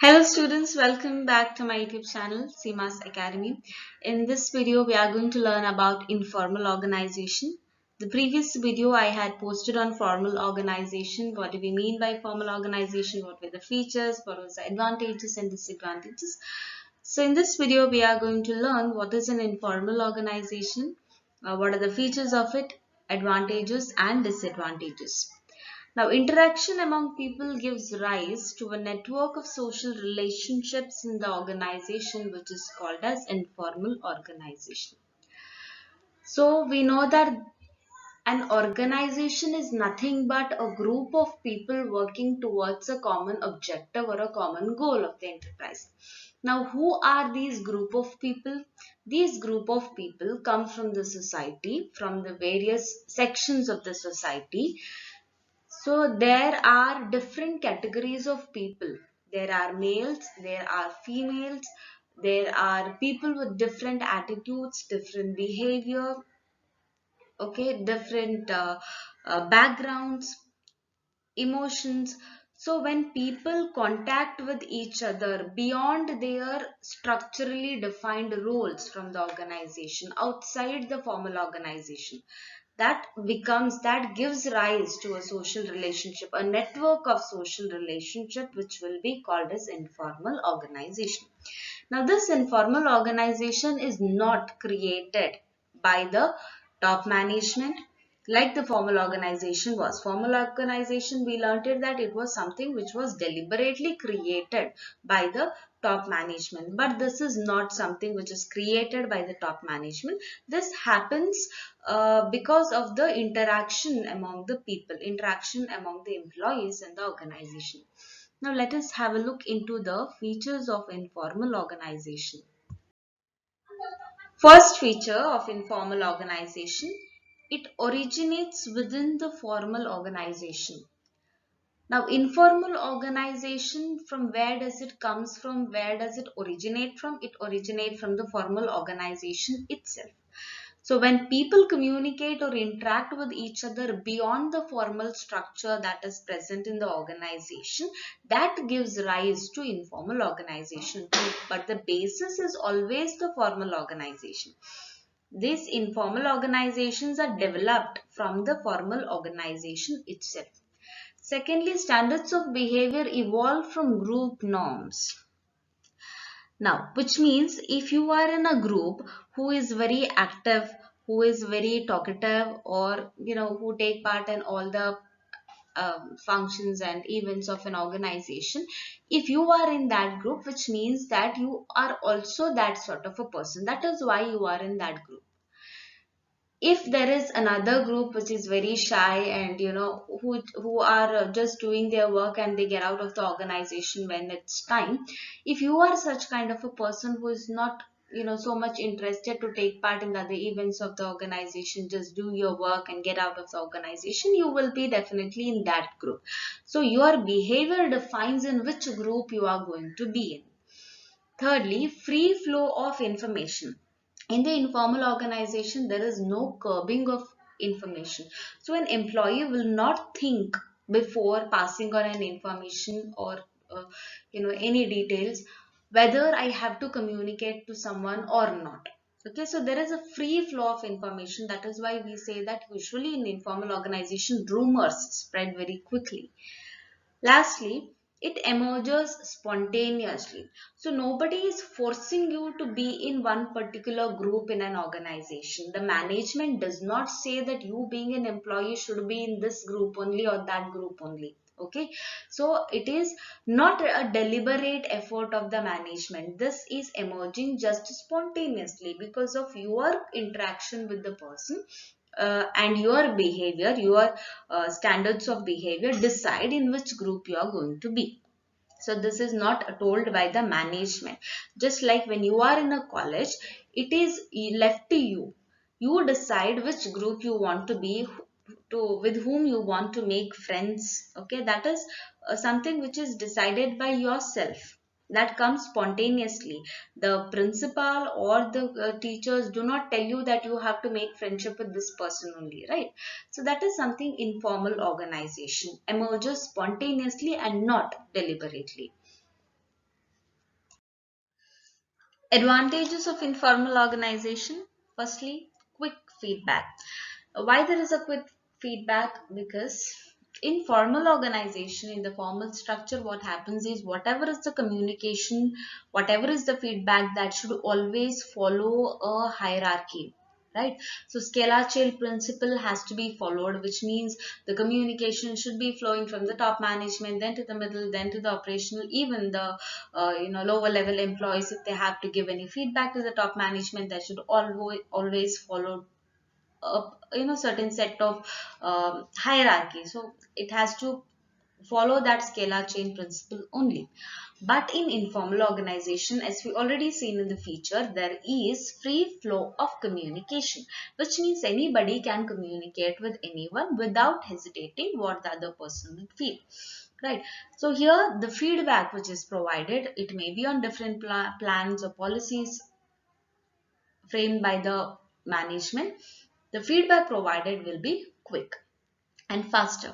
Hello students, welcome back to my YouTube channel SEEMA'S Academy. In this video, we are going to learn about informal organization. The previous video I had posted on formal organization. What do we mean by formal organization? What were the features? What was the advantages and disadvantages? So in this video, we are going to learn what is an informal organization, what are the features of it, advantages and disadvantages. Now, interaction among people gives rise to a network of social relationships in the organization, which is called as informal organization. So, we know that an organization is nothing but a group of people working towards a common objective or a common goal of the enterprise. Now, who are these group of people? These group of people come from the society, from the various sections of the society. So there are different categories of people. There are males, there are females, there are people with different attitudes, different behavior, okay, different backgrounds, emotions. So when people contact with each other beyond their structurally defined roles from the organization, outside the formal organization, that gives rise to a social relationship, a network of social relationship, which will be called as informal organization. Now this informal organization is not created by the top management like the formal organization was. Formal organization, we learned it that it was something which was deliberately created by the top management. But this is not something which is created by the top management. This happens because of the interaction among the people, interaction among the employees in the organization. Now let us have a look into the features of informal organization. First feature of informal organization, it originates within the formal organization. Now, informal organization, from where does it comes from? Where does it originate from? It originates from the formal organization itself. So when people communicate or interact with each other beyond the formal structure that is present in the organization, that gives rise to informal organization. But the basis is always the formal organization. These informal organizations are developed from the formal organization itself. Secondly, standards of behavior evolve from group norms. Now, which means if you are in a group who is very active, who is very talkative, or who take part in all the functions and events of an organization, if you are in that group, which means that you are also that sort of a person. That is why you are in that group. If there is another group which is very shy and who are just doing their work and they get out of the organization when it's time, if you are such kind of a person who is not so much interested to take part in the other events of the organization, just do your work and get out of the organization, you will be definitely in that group. So your behavior defines in which group you are going to be in. Thirdly, free flow of information. In the informal organization, there is no curbing of information. So an employee will not think before passing on an information or any details whether I have to communicate to someone or not. Okay, so there is a free flow of information. That is why we say that usually in informal organization, rumors spread very quickly. Lastly, it emerges spontaneously. So nobody is forcing you to be in one particular group in an organization. The management does not say that you being an employee should be in this group only or that group only. Okay, so it is not a deliberate effort of the management. This is emerging just spontaneously because of your interaction with the person, and your behavior, your standards of behavior decide in which group you are going to be. So this is not told by the management. Just like when you are in a college, it is left to you. You decide which group you want to be, to with whom you want to make friends. Okay, that is something which is decided by yourself. That comes spontaneously. The principal or the teachers do not tell you that you have to make friendship with this person only, right? So that is something informal organization emerges spontaneously and not deliberately. Advantages of informal organization. Firstly, quick feedback. Why there is a quick feedback? Because in formal organization, in the formal structure, what happens is whatever is the communication, whatever is the feedback, that should always follow a hierarchy, right? So scalar child principle has to be followed, which means the communication should be flowing from the top management, then to the middle, then to the operational, even the lower level employees. If they have to give any feedback to the top management, that should always follow a certain set of hierarchy. So it has to follow that scalar chain principle only. But in informal organization, as we already seen in the feature, there is free flow of communication, which means anybody can communicate with anyone without hesitating what the other person would feel. Right. So here the feedback which is provided, it may be on different plans or policies framed by the management. The feedback provided will be quick and faster.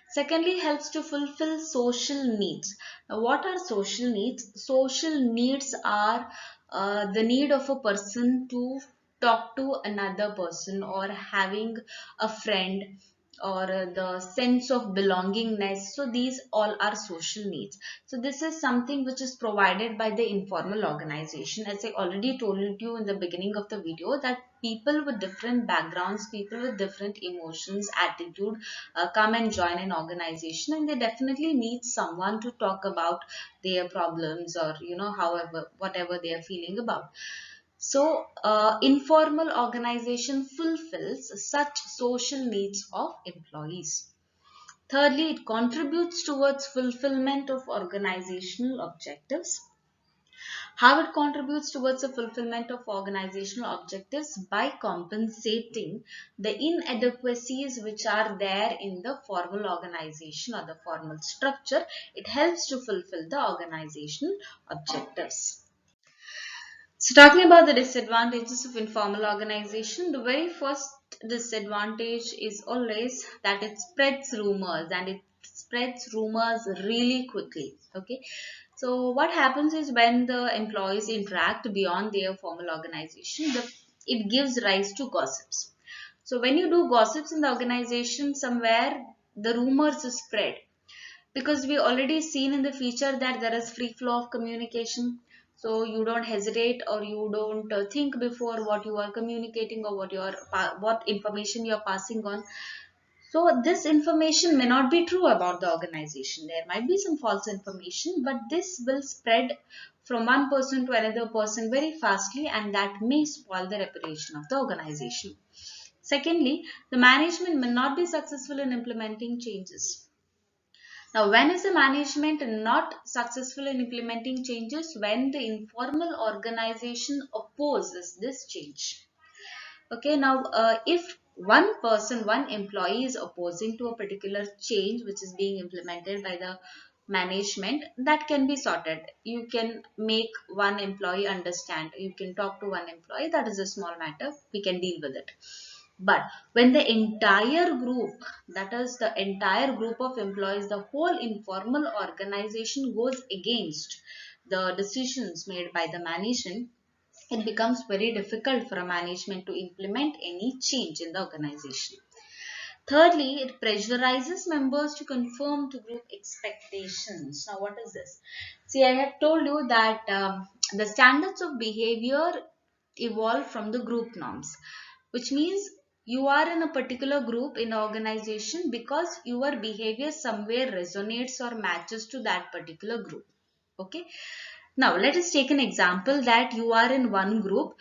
Secondly, helps to fulfill social needs. Now, what are social needs? Social needs are the need of a person to talk to another person, or having a friend, or the sense of belongingness. So these all are social needs. So this is something which is provided by the informal organization. As I already told you in the beginning of the video, that people with different backgrounds, people with different emotions, attitude, come and join an organization, and they definitely need someone to talk about their problems, or however whatever they are feeling about. So informal organization fulfills such social needs of employees. Thirdly, it contributes towards fulfillment of organizational objectives. How it contributes towards the fulfillment of organizational objectives? By compensating the inadequacies which are there in the formal organization or the formal structure. It helps to fulfill the organizational objectives. So talking about the disadvantages of informal organization, the very first disadvantage is always that it spreads rumors, and it spreads rumors really quickly. Okay. So what happens is when the employees interact beyond their formal organization, it gives rise to gossips. So when you do gossips in the organization, somewhere the rumors spread, because we already seen in the feature that there is free flow of communication. So you don't hesitate, or you don't think before what you are communicating, or what information you are passing on. So this information may not be true about the organization. There might be some false information, but this will spread from one person to another person very fastly, and that may spoil the reputation of the organization. Secondly, the management may not be successful in implementing changes. Now, when is the management not successful in implementing changes? When the informal organization opposes this change. Okay, now if one person, one employee is opposing to a particular change which is being implemented by the management, that can be sorted. You can make one employee understand. You can talk to one employee. That is a small matter. We can deal with it. But when the entire group, that is the entire group of employees, the whole informal organization goes against the decisions made by the management, it becomes very difficult for a management to implement any change in the organization. Thirdly, it pressurizes members to conform to group expectations. Now, what is this? See, I have told you that the standards of behavior evolve from the group norms, which means you are in a particular group in an organization because your behavior somewhere resonates or matches to that particular group. Okay. Now, let us take an example that you are in one group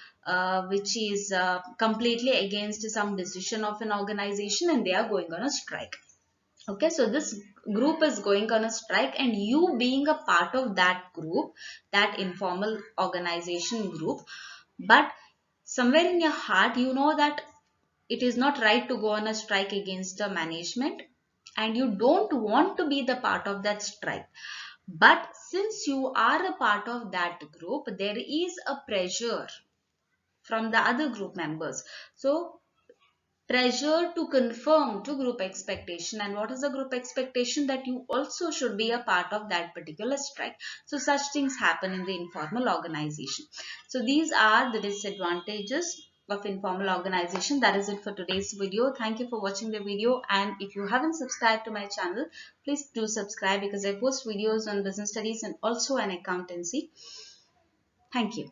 which is completely against some decision of an organization, and they are going on a strike. Okay, so this group is going on a strike, and you being a part of that group, that informal organization group, but somewhere in your heart, you know that it is not right to go on a strike against the management, and you don't want to be the part of that strike. But since you are a part of that group, there is a pressure from the other group members. So pressure to conform to group expectation. And what is the group expectation? That you also should be a part of that particular strike. So such things happen in the informal organization. So these are the disadvantages of informal organization. That is it for today's video. Thank you for watching the video, and if you haven't subscribed to my channel, please do subscribe, because I post videos on business studies and also on accountancy. Thank you.